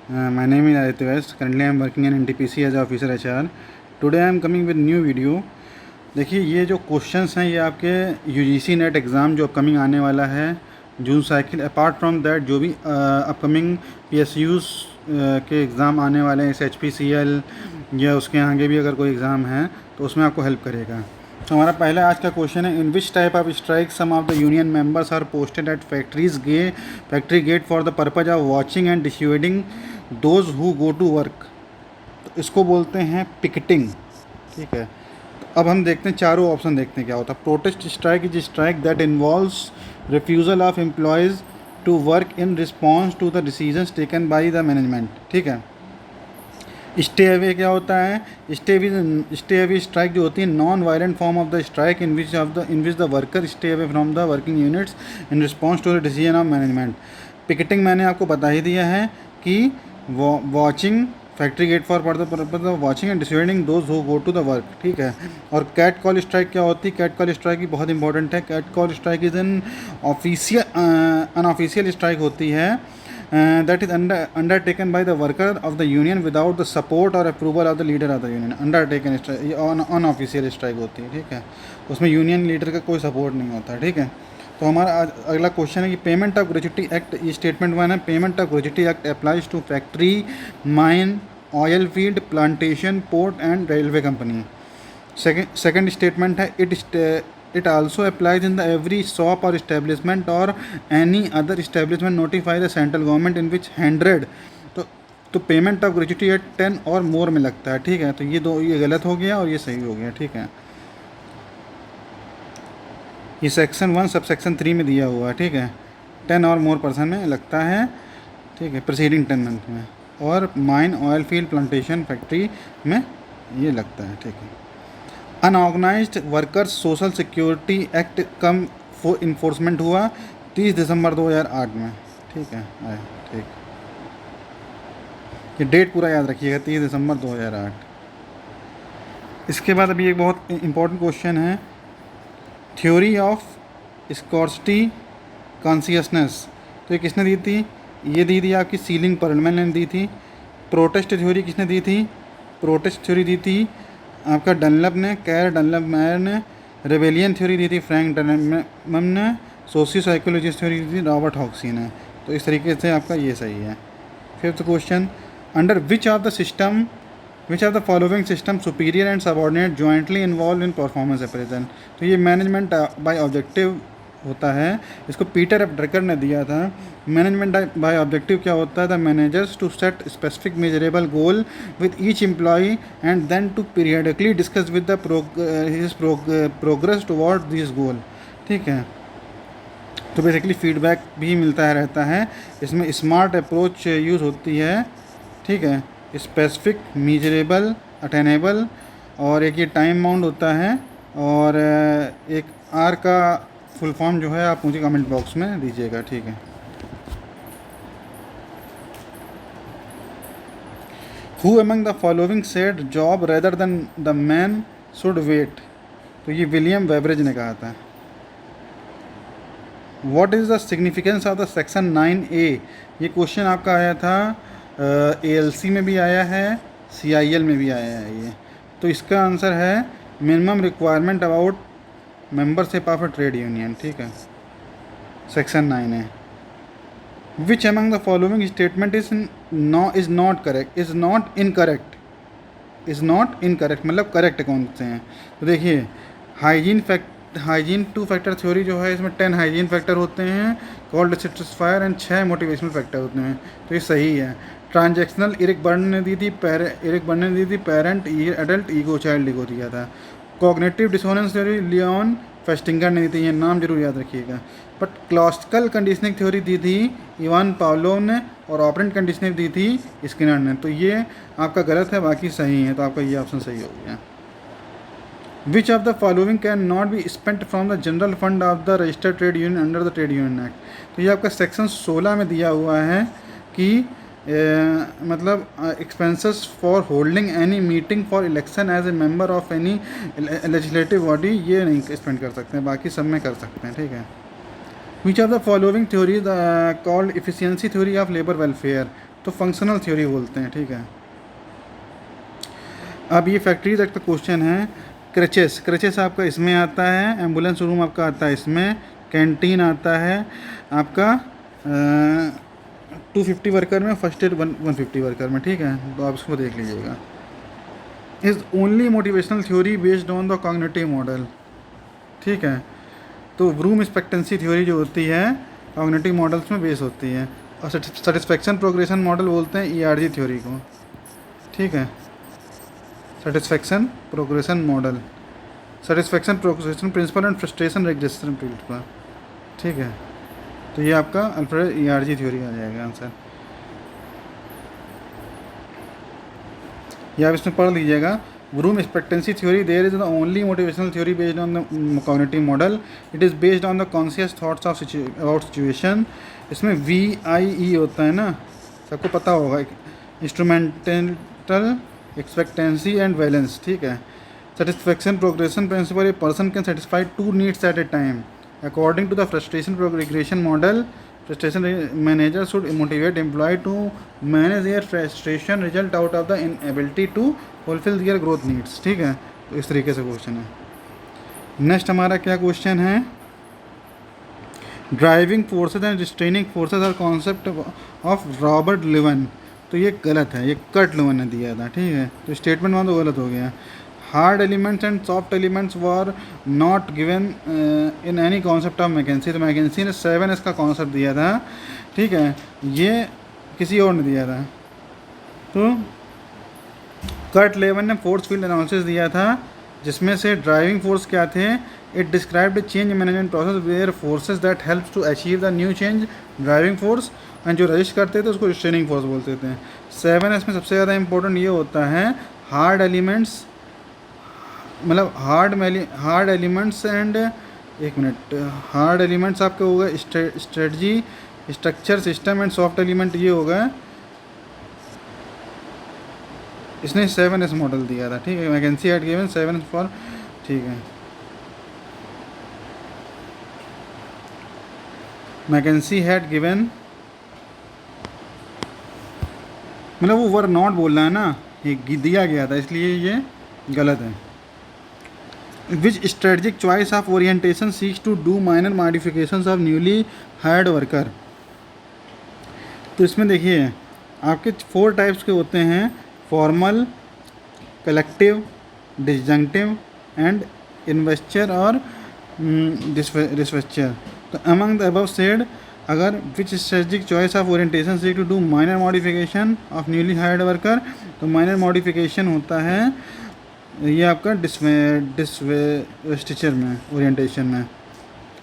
My name is Aditya West. Currently I am working in NTPC as a officer HR. Today I am coming with new video. देखिए ये जो questions हैं ये आपके UGC net exam जो upcoming आने वाला है जून साइकिल, अपार्ट फ्रॉम दैट जो भी अपकमिंग पीएसयूज़ के एग्ज़ाम आने वाले हैं, एचपीसीएल या उसके आगे भी अगर कोई एग्ज़ाम है तो उसमें आपको हेल्प करेगा। तो हमारा पहला आज का क्वेश्चन है, in which type of strike some of the union members are posted at factory gate for the purpose of watching and dissuading those who go to work. तो इसको बोलते हैं पिकेटिंग। ठीक है, तो अब हम देखते हैं चारों ऑप्शन, देखते हैं क्या होता है। Protest strike is strike that involves refusal of employees to work in response to the decisions taken by the management. ठीक है। स्टे अवे क्या होता है? स्टे अवे स्ट्राइक जो होती है non violent form of the strike in which the worker stay away from the working units in response to the decision of management. Picketing मैंने आपको बता ही दिया है कि watching factory gate for the purpose of watching and deciding those who go to the work. ठीक है। और कैट कॉल स्ट्राइक क्या होती है? कैट कॉल स्ट्राइक भी बहुत इंपॉर्टेंट है। Cat call strike is an unofficial strike होती है that is undertaken by the worker of the union without the support or approval of the leader of the union। undertaken strike unofficial strike होती है। ठीक है, उसमें union leader का कोई support नहीं होता। ठीक है। तो हमारा अगला क्वेश्चन है कि पेमेंट ऑफ ग्रेच्युटी एक्ट, ये स्टेटमेंट 1 है। Payment of gratuity act applies to factory, mine, oil field, plantation, port and railway company. Second statement है, it also applies in the every shop or establishment or any other establishment notify the central government in which 100। तो payment of gratuity eight 10 और मोर में लगता है। ठीक है, तो ये गलत हो गया और ये सही हो गया। ठीक है, ये सेक्शन 1 सब सेक्शन 3 में दिया हुआ है। ठीक है, 10 और मोर पर्सन में लगता है। ठीक है, प्रीसीडिंग 10 मंथ में, और mine, oil field, plantation, factory में ये लगता है। ठीक है। Unorganised workers social security act come for enforcement हुआ 30 दिसंबर 2008 में। ठीक है, ठीक, ये डेट पूरा याद रखिएगा, 30 दिसंबर 2008। इसके बाद अभी एक बहुत इंपॉर्टेंट क्वेश्चन है, थ्योरी ऑफ स्कॉर्सिटी कॉन्शियसनेस। तो ये किसने दी थी? ये दी थी आपकी सीलिंग परलमैन ने दी थी। प्रोटेस्ट थ्योरी किसने दी थी? प्रोटेस्ट थ्योरी दी थी आपका डनलप ने, कैर डनलप मायर ने। रेबेलियन थ्योरी दी थी फ्रैंक डनलप ने। सोशियो साइकोलॉजिस्ट थ्योरी दी थी रॉबर्ट हॉक्सी ने। तो इस तरीके से आपका ये सही है। Fifth question, under which of the following system superior and subordinate jointly involve in performance appraisal. तो ये मैनेजमेंट बाय ऑब्जेक्टिव होता है, इसको पीटर एफ ड्रकर ने दिया था। मैनेजमेंट बाय ऑब्जेक्टिव क्या होता है? The managers to set specific measurable goal with each employee and then to periodically discuss with the progress toward this goal. ठीक है, तो बेसिकली फीडबैक भी मिलता है रहता है। इसमें स्मार्ट अप्रोच यूज़ होती है। ठीक है, स्पेसिफिक, मेजरेबल, अटेनेबल, और एक ये टाइम बाउंड होता है, और एक आर का फुल फॉर्म जो है आप मुझे कमेंट बॉक्स में दीजिएगा। ठीक है। Who among the following said job rather than the man should wait. तो ये विलियम वेबरेज ने कहा था। What is the significance of the section 9A। ये क्वेश्चन आपका आया था ALC में भी आया है, CIL में भी आया है ये। तो इसका आंसर है minimum requirement about membership of a trade union. ठीक है, section 9A। Which among the following statement is not incorrect, मतलब करेक्ट कौन से हैं? तो देखिए, हाइजीन 2 फैक्टर थ्योरी जो है, इसमें 10 हाइजीन फैक्टर होते हैं कॉल्ड सेटिस्फायर एंड 6 मोटिवेशनल फैक्टर होते हैं। तो ये सही है। ट्रांजैक्शनल एरिक बर्न ने दी थी parent, adult, ego, child ego दिया था। Cognitive dissonance theory Leone Festinger ने दी थी, ये नाम जरूर याद रखिएगा। बट क्लासिकल कंडीशनिंग थ्योरी दी थी इवान पावलोव ने, और ऑपरेंट कंडीशनिंग दी थी स्किनर ने। तो ये आपका गलत है, बाकी सही है, तो आपका ये ऑप्शन सही हो गया। Which of the following can not be spent from the general fund of the registered trade union under the trade union act. तो ये आपका सेक्शन 16 में दिया हुआ है कि मतलब expenses for holding any meeting for election as a member of any legislative body, ये नहीं स्पेंड कर सकते हैं, बाकी सब में कर सकते हैं। ठीक है। Which of the following theory called efficiency theory of labour welfare. तो फंक्शनल थ्योरी बोलते हैं, ठीक है। अब ये फैक्ट्री तक का क्वेश्चन है। क्रचेस आपका इसमें आता है, एम्बुलेंस रूम आपका आता है इसमें, कैंटीन आता है आपका 250 वर्कर में, फर्स्ट एड 150 वर्कर में, ठीक है। तो आप इसको देख लीजिएगा। Is only motivational theory based on the cognitive model, ठीक है। तो रूम एक्सपेक्टेंसी थ्योरी जो होती है कॉग्निटिव मॉडल्स में बेस होती है। और सेटिस्फेक्शन प्रोग्रेशन मॉडल बोलते हैं ERG थ्योरी को, ठीक है। Satisfaction progression model, satisfaction progression principle and frustration regression principle, ठीक है। तो ये आपका अल्फ्रेड ERG थ्योरी आ जाएगा आंसर। ये आप इसमें पढ़ लीजिएगा। Vroom expectancy theory there is the only motivational theory based on the cognitive model, it is based on the conscious thoughts of about situation. इसमें VIE होता है ना, सबको पता होगा, इंस्ट्रूमेंटल एक्सपेक्टेंसी एंड बैलेंस, ठीक है। Satisfaction progression principle, a person can satisfy 2 needs at a time according to the frustration progression model. Frustration manager should motivate employ to manage their frustration result out of the inability to fulfil their growth needs, ठीक है। तो इस तरीके से question है। Next हमारा क्या question है, driving forces and restraining forces are concept of Robert Lewin. तो ये गलत है, ये कर्ट लिवन ने दिया था, ठीक है। तो स्टेटमेंट वहाँ तो गलत हो गया। Hard elements and soft elements were not given in any concept of McKinsey. तो मैकेंसी ने 7S का कॉन्सेप्ट दिया था, ठीक है, ये किसी और ने दिया था। तो कर्ट लेवन ने फोर्स फील्ड एनालिसिस दिया था, जिसमें से ड्राइविंग फोर्स क्या थे, it described change management process where forces that helps to achieve the new change driving force, and जो रजिस्ट करते थे उसको रिस्ट्रेनिंग फोर्स बोलते थे। 7S में सबसे ज़्यादा इंपॉर्टेंट ये होता है हार्ड एलिमेंट्स, मतलब हार्ड एलिमेंट्स एंड, एक मिनट, हार्ड एलिमेंट्स आपके हो गए strategy, structure, system and soft element, ये हो गए। इसने 7S मॉडल दिया था, ठीक है। McKinsey had given 7S for, ठीक है, मैकेंसी हैड गिवन, मतलब वो वर नॉट बोल रहा है ना, ये दिया गया था, इसलिए ये गलत है। Which strategic choice of orientation seeks to do minor modifications of newly hired worker. तो इसमें देखिए आपके 4 टाइप्स के होते हैं, formal, collective, disjunctive and investiture और डिस्वेस्चर। तो अमंग द अबव सेड, अगर which strategic choice of orientation seek to do minor modification of newly hired worker, तो माइनर मॉडिफिकेशन होता है ये आपका डिस्वेस्टिचर में, ओरिएंटेशन में।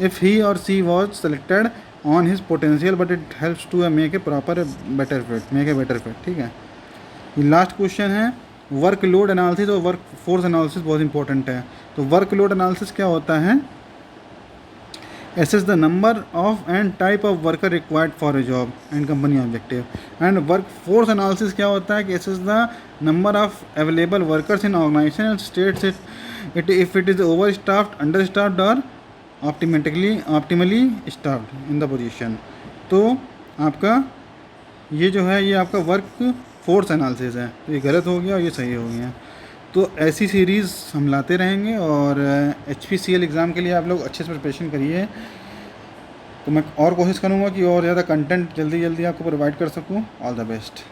इफ़ ही और she was selected on his potential but it helps to make a proper better fit, ठीक है। ये लास्ट क्वेश्चन है, वर्क लोड एनालिसिस और वर्क फोर्स एनालिसिस बहुत इंपॉर्टेंट है। तो वर्क लोड एनालिसिस क्या होता है, assess the number of and type of worker required for a job and company objective. And workforce analysis क्या होता है कि assess the number of available workers in organization and states it if it is overstaffed, understaffed or optimally staffed in the position. तो आपका ये जो है ये आपका वर्क फोर्स एनालिसिस है। तो ये गलत हो गया और ये सही हो गया। तो ऐसी सीरीज़ हम लाते रहेंगे और HPCL एग्ज़ाम के लिए आप लोग अच्छे से प्रिपरेशन करिए। तो मैं और कोशिश करूँगा कि और ज़्यादा कंटेंट जल्दी आपको प्रोवाइड कर सकूँ। All the best.